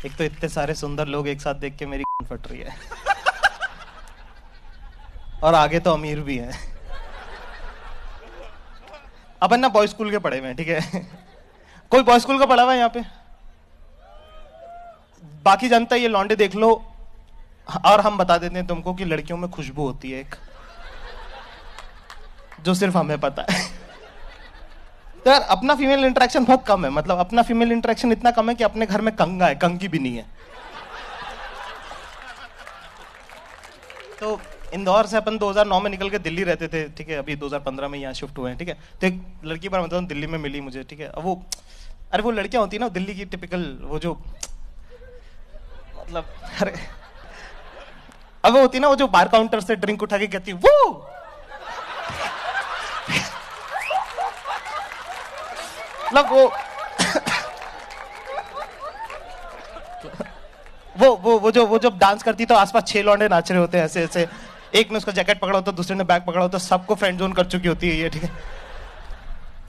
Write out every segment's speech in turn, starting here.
एक तो इतने सारे सुंदर लोग एक साथ देख के मेरी फट रही है और आगे तो अमीर भी है। अपन ना बॉय स्कूल के पढ़े हुए हैं, ठीक है। कोई बॉय स्कूल का पढ़ा हुआ है यहाँ पे? बाकी जनता ये लौंडे देख लो और हम बता देते हैं तुमको कि लड़कियों में खुशबू होती है एक, जो सिर्फ हमें पता है। तो यार अपना फीमेल इंटरेक्शन बहुत कम है, मतलब अपना फीमेल इंटरेक्शन इतना कम है कि अपने घर में कंगा है, कंगी भी नहीं है। तो इंदौर से अपन 2009 में निकल के दिल्ली रहते थे, ठीक है। अभी 2015 में यहाँ शिफ्ट हुए हैं, ठीक है। तो एक लड़की पर मतलब दिल्ली में मिली मुझे, ठीक है। अब वो, अरे वो लड़कियां होती है ना दिल्ली की टिपिकल, वो जो मतलब, अरे अब वो होती है ना वो जो बार काउंटर से ड्रिंक उठा के कहती वो मतलब वो जो डांस करती तो आसपास 6 लौंडे नाच रहे होते हैं ऐसे ऐसे, एक ने उसका जैकेट पकड़ा होता, दूसरे ने बैग पकड़ा होता, सबको फ्रेंड जोन कर चुकी होती है ये, ठीक है।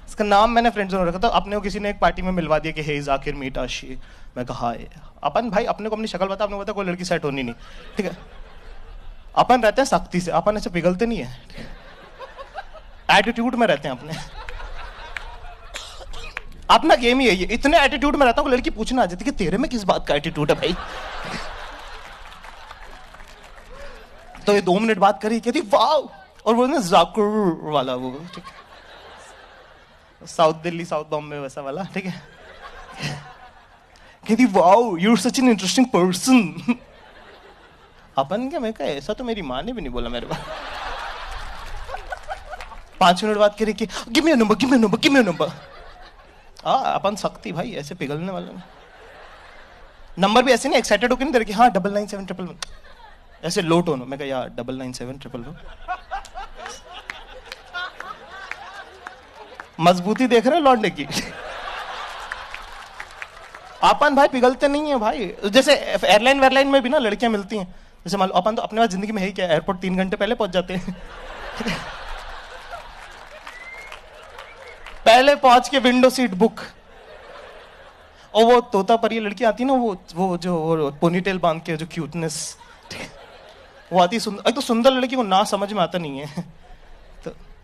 इसका नाम मैंने फ्रेंड जोन रखा था। अपने को किसी ने एक पार्टी में मिलवा दिया कि हे जाकिर मीट आशी। मैं कहा हाय। अपन भाई अपने को अपनी शक्ल बता, अपने को बता कोई लड़की सेट होनी नहीं, ठीक है। अपन रहते हैं सख्ती से, अपन ऐसे पिघलते नहीं है, एटीट्यूड में रहते हैं अपने। अपना गेम ही है ये, इतने एटीट्यूड में रहता हूँ लड़की पूछना आ जाती कि तेरे में किस बात का एटीट्यूड है भाई। तो ये 2 मिनट बात करी, कहती वाह, और वो ना जाकिर वाला वो, ठीक है, साउथ दिल्ली साउथ बॉम्बे वैसा वाला, ठीक है। कहती wow you are such an interesting person. अपन क्या, मैं कहा ऐसा तो मेरी माँ ने भी नहीं बोला मेरे को। 5 मिनट बात करी कि give me a number, give me a number, give me a number. अपन सख्ती भाई, ऐसे पिघलने वाले नंबर भी ऐसे नहीं एक्साइटेड होकर नहीं दे रहे कि हाँ 99711, ऐसे लो टोन हो। मैं कहा यार 99711। मजबूती देख रहे लौंडे की। अपन भाई पिघलते नहीं है भाई। जैसे एयरलाइन वेयरलाइन में भी ना लड़कियां मिलती हैं, जैसे मान लो अपन तो अपने पास जिंदगी में है ही क्या, एयरपोर्ट 3 घंटे पहले पहुंच जाते हैं। पहले पहुंच के विंडो सीट बुक, और वो तोता परी लड़की आती है ना, वो जो पोनीटेल बांध के, जो क्यूटनेस, वो आती सुंदर। तो सुंदर लड़की को ना समझ में आता नहीं है,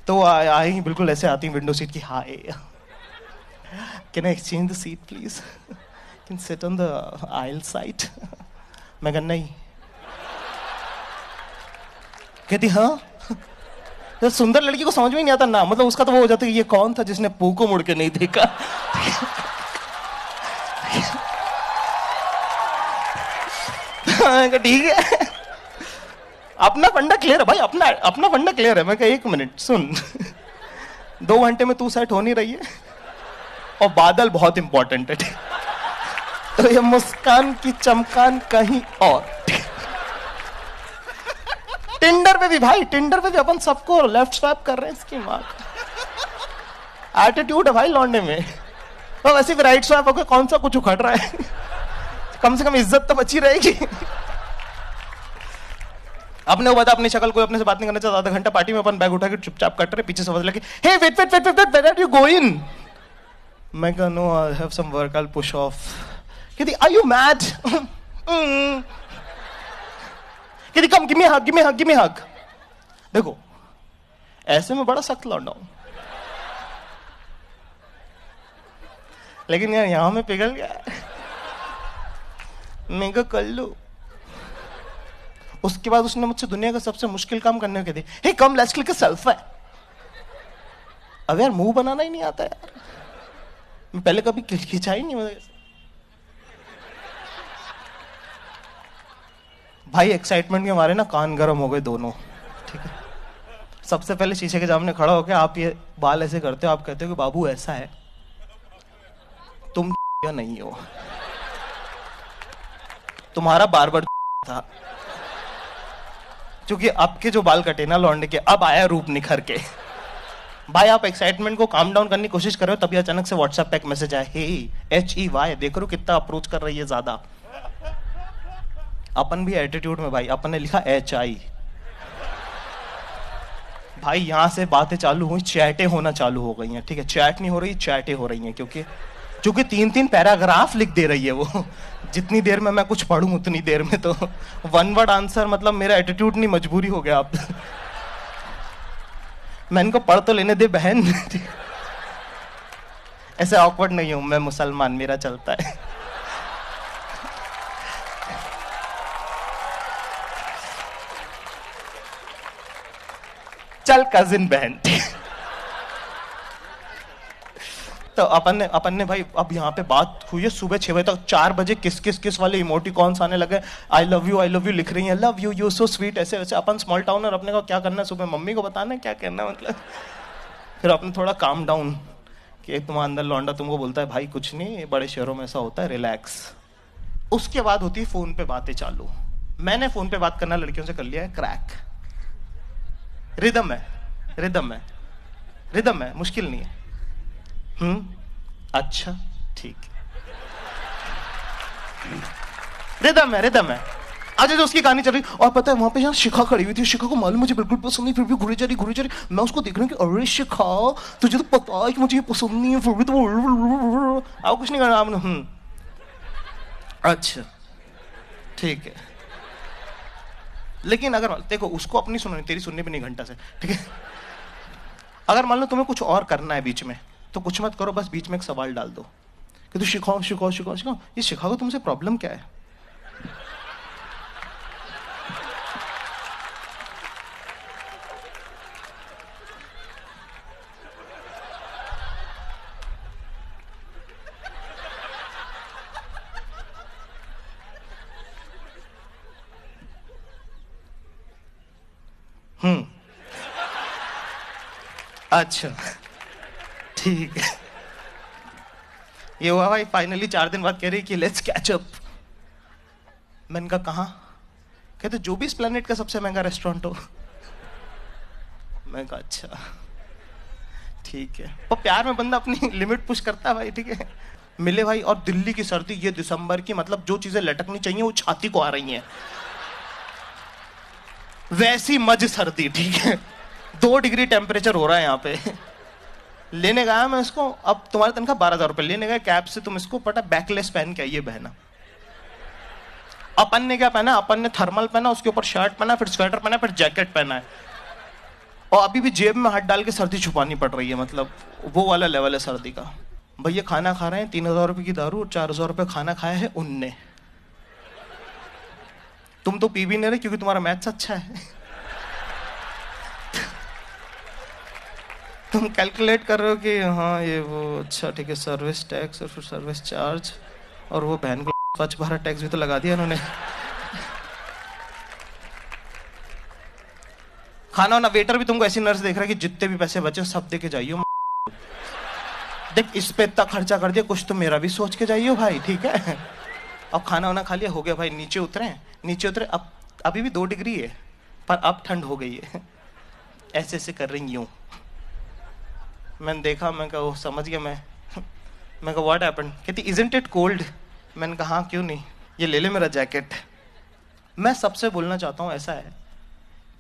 तो वो आई बिल्कुल ऐसे आती विंडो सीट की, hi can I exchange the seat please, can sit on the aisle side. मैं कहना नहीं। कहती हाँ। तो सुंदर लड़की को समझ में नहीं आता ना, मतलब उसका तो वो हो जाता है ये कौन था जिसने पू को मुड़ के नहीं देखा। ठीक है, अपना फंडा क्लियर है भाई, अपना फंडा क्लियर है। मैं कहा 1 मिनट सुन, 2 घंटे में तू सेट हो नहीं रही है, और बादल बहुत इंपॉर्टेंट है, तो ये मुस्कान की चमकान कहीं और। टिंडर पे भी भाई, टिंडर पे भी अपन सबको लेफ्ट स्वैप कर रहे हैं, इसकी माँ का एटीट्यूड है भाई लौंडे में। तो वैसे भी राइट स्वैप होकर कौन सा कुछ उखड़ रहा है, कम से कम इज्जत तो बची रहेगी। अपने को बता, अपनी शक्ल कोई अपने से बात नहीं करना चाहता, आधा घंटा पार्टी में अपन बैग उठा के चुपचाप कट रहे, पीछे से आवाज लगी hey wait wait wait wait wait where are you going. मैं कहा no I have some work, I will push off. कहती आर यू मैड। कहती come give me hug, give me hug, give me hug. देखो ऐसे में बड़ा सख्त लौंडा हूं, लेकिन यार यहां में पिघल गया। मैं कहा कर लो। उसके बाद उसने मुझसे दुनिया का सबसे मुश्किल काम करने के दिए, hey come let's click a selfie. अब यार मुंह बनाना ही नहीं आता यार, मैं पहले कभी खिंचा ही नहीं मुझे। भाई एक्साइटमेंट के मारे ना कान गर्म हो गए दोनों, ठीक है। सबसे पहले शीशे के सामने खड़ा होकर आप ये बाल ऐसे करते हो, आप कहते हो कि बाबू ऐसा है, तुम या नहीं हो, तुम्हारा बार्बर था, क्योंकि आपके जो बाल कटे ना लौंडे के, अब आया रूप निखर के। भाई आप एक्साइटमेंट को काम डाउन करने की कोशिश कर रहे हो, तभी अचानक से व्हाट्सएप पे एक मैसेज आया, हे HEY, देख रहे हो कितना अप्रोच कर रही है ज्यादा। अपन भी एटीट्यूड में भाई, अपन ने लिखा HI। भाई यहां से बातें चालू हुई, चैटें होना चालू हो गई हैं, ठीक है। चैट नहीं हो रही, चैटें हो रही हैं, क्योंकि जो कि 3-3 पैराग्राफ लिख दे रही है वो। जितनी देर में मैं कुछ पढ़ूं उतनी देर में तो वन वर्ड आंसर, मतलब मेरा एटीट्यूड नहीं, मजबूरी हो गया आप। मैं इनको पढ़ तो लेने दे बहन। ऐसे ऑकवर्ड नहीं हूं मैं, मुसलमान, मेरा चलता है। चल कजिन बहन। तो अपन ने भाई, अब यहाँ पे बात हुई है सुबह 6 बजे तक। 4 बजे किस वाले इमोटिकॉन्स आने लगे, आई लव यू लिख रही हैं, love you, you so sweet, ऐसे वैसे। अपन स्मॉल टाउन और अपने को क्या करना है, सुबह मम्मी को बताना है क्या करना है, मतलब। फिर अपने थोड़ा काम डाउन कि तुम्हारा अंदर लौंडा तुमको बोलता है भाई कुछ नहीं, बड़े शहरों में ऐसा होता है, रिलैक्स। उसके बाद होती है फोन पे बातें चालू। मैंने फोन पे बात करना लड़कियों से कर लिया है क्रैक। रिदम है, मुश्किल नहीं है। अच्छा ठीक है, रिदम है। आज जो उसकी कहानी चल रही, और पता है वहां पे यहाँ शिखा खड़ी हुई थी। शिखा को मालूम मुझे बिल्कुल पसंद नहीं, फिर भी घुरी जा रही। मैं उसको देख रहा हूँ कि अरे शिखा, तुझे तो पता है कि मुझे ये पसंद नहीं है, फिर भी तो आप कुछ नहीं करना आपने। अच्छा ठीक है। लेकिन अगर देखो, उसको अपनी सुननी, तेरी सुननी भी नहीं घंटा से, ठीक है। अगर मान लो तुम्हें कुछ और करना है बीच में, तो कुछ मत करो, बस बीच में एक सवाल डाल दो कि तू शिखाओ। ये शिखाओ, तुमसे प्रॉब्लम क्या है? अच्छा ठीक है। ये हुआ भाई, फाइनली 4 दिन बाद कह रही कि लेट्स कैच अप। मैंने कहा कहाँ? कहते जो भी इस प्लेनेट का सबसे महंगा रेस्टोरेंट हो। मैं कहा अच्छा ठीक है। पर प्यार में बंदा अपनी लिमिट पुश करता है भाई, ठीक है। मिले भाई, और दिल्ली की सर्दी, ये दिसंबर की, मतलब जो चीजें लटकनी चाहिए वो छाती को आ रही हैं, वैसी मज सर्दी, ठीक है। 2 डिग्री टेम्परेचर हो रहा है यहाँ पे। लेने गया मैं इसको, अब तुम्हारी तनख्वाह 12,000 रुपए, लेने गया कैब से, तुम इसको पता बैकलेस पहन के आइए बहना। अपन ने क्या पहना, अपन ने थर्मल पहना, उसके ऊपर शर्ट पहना, फिर स्वेटर पहना, फिर जैकेट पहना है, और अभी भी जेब में हाथ डाल के सर्दी छुपानी पड़ रही है, मतलब वो वाला लेवल है सर्दी का। भैया खाना खा रहे हैं, 3,000 रुपए की दारू और 4,000 रुपए खाना खाया है उनने। तुम तो पी भी नहीं रहे क्योंकि तुम्हारा मैथ्स अच्छा है। तुम कैलकुलेट कर रहे हो कि हाँ ये वो, अच्छा ठीक है, सर्विस टैक्स और फिर सर्विस चार्ज, और वो बहन को स्वच्छ भारत टैक्स भी तो लगा दिया उन्होंने। खाना ना, वेटर भी तुमको ऐसी नर्स देख रहा है कि जितने भी पैसे बचे सब दे के जाइयो। देख इस पे इतना खर्चा कर दिया, कुछ तो मेरा भी सोच के जाइयो भाई, ठीक है। अब खाना वाना खा लिया, हो गया भाई, नीचे उतरे। अब अभी भी 2 डिग्री है, पर अब ठंड हो गई है। ऐसे ऐसे कर रही यूं। मैंने देखा, मैं कहा वो समझ गया। मैं कहा व्हाट हैपेंड? कहती इजंट इट कोल्ड? मैंने कहा हाँ क्यों नहीं, ये ले ले मेरा जैकेट। मैं सबसे बोलना चाहता हूं ऐसा है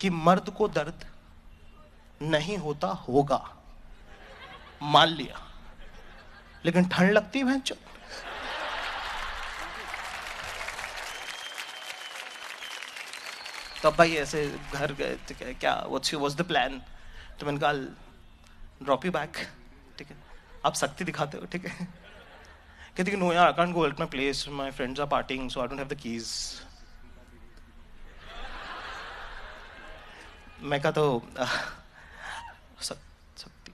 कि मर्द को दर्द नहीं होता होगा, मान लिया, लेकिन ठंड लगती है भैंचो। तो अब भाई ऐसे घर गए तो क्या व्हाट्स द प्लान? तो मैंने कहा ड्रॉप यू बैक, ठीक है। आप सख्ती दिखाते हो, ठीक है। कहती नो यार, I can't go at my place, my friends are partying, so I don't have the keys. मैं कहा तो सख्ती।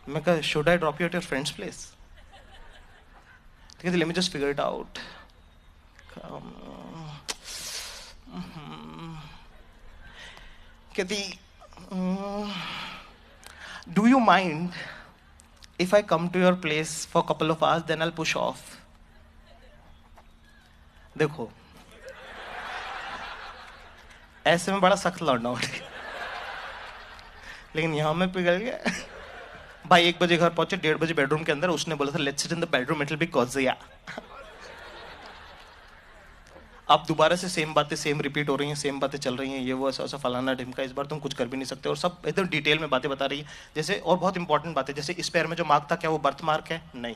मैं कहा should I drop you at your friends place? कहती let me just figure it out. कहती do you mind if I come to your place for a couple of hours, then I'll push off? देखो ऐसे में बड़ा सख्त लौटना हो, लेकिन यहां में पिघल गया भाई। 1 बजे घर पहुंचे, 1:30 बजे बेडरूम के अंदर। उसने बोला था let's sit in the bedroom, it will be Kojiya. अब दोबारा से सेम बातें सेम रिपीट हो रही हैं, सेम बातें चल रही हैं, ये वो ऐसा ऐसा फलाना ढिमका, इस बार तुम कुछ कर भी नहीं सकते, और सब एकदम डिटेल में बातें बता रही है। जैसे और बहुत इंपॉर्टेंट बात है, जैसे इस पैर में जो मार्क था क्या वो बर्थ मार्क है? नहीं,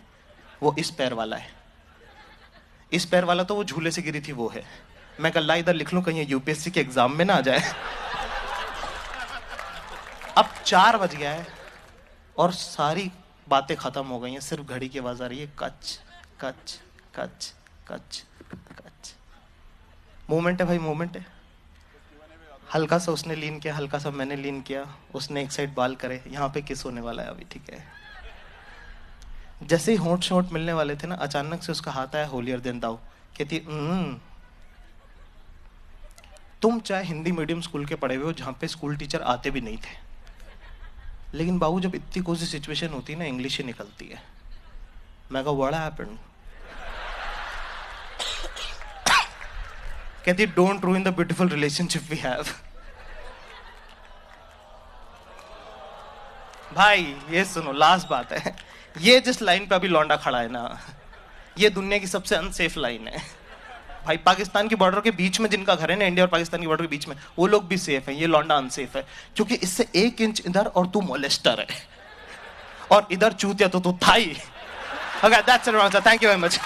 वो इस पैर वाला है। इस पैर वाला तो वो झूले से गिरी थी वो है। मैं कल इधर लिख लूं कहीं यूपीएससी के एग्जाम में ना आ जाए। अब 4 बज गया है और सारी बातें खत्म हो गई हैं, सिर्फ घड़ी की आवाज आ रही है, कच कच कच कच कच। मोमेंट है भाई, मोमेंट है। हल्का सा उसने लीन किया, हल्का सा मैंने लीन किया, उसने एक साइड बाल करे, यहाँ पे किस होने वाला है अभी, ठीक है। जैसे ही होंठ शोंठ मिलने वाले थे ना, अचानक से उसका हाथ आया होलियर देन दाऊ, कहती तुम चाहे हिंदी मीडियम स्कूल के पढ़े हुए हो जहाँ पे स्कूल टीचर आते भी नहीं थे, लेकिन बाबू जब इतनी कोई सी सिचुएशन होती है ना, इंग्लिश ही निकलती है। मैं कहा व्हाट हैपेंड? कहती don't ruin the beautiful relationship we have. भाई ये सुनो, लास्ट बात है, ये जिस लाइन पे अभी लौंडा खड़ा है ना, ये दुनिया की सबसे अनसेफ लाइन है भाई। पाकिस्तान की बॉर्डर के बीच में जिनका घर है ना, इंडिया और पाकिस्तान की बॉर्डर के बीच में, वो लोग भी सेफ हैं, ये लौंडा अनसेफ है, क्योंकि इससे 1 इंच इधर और तू मोलेस्टर है, और इधर चूतिया तो तू थाई। Okay, that's it, thank you very much.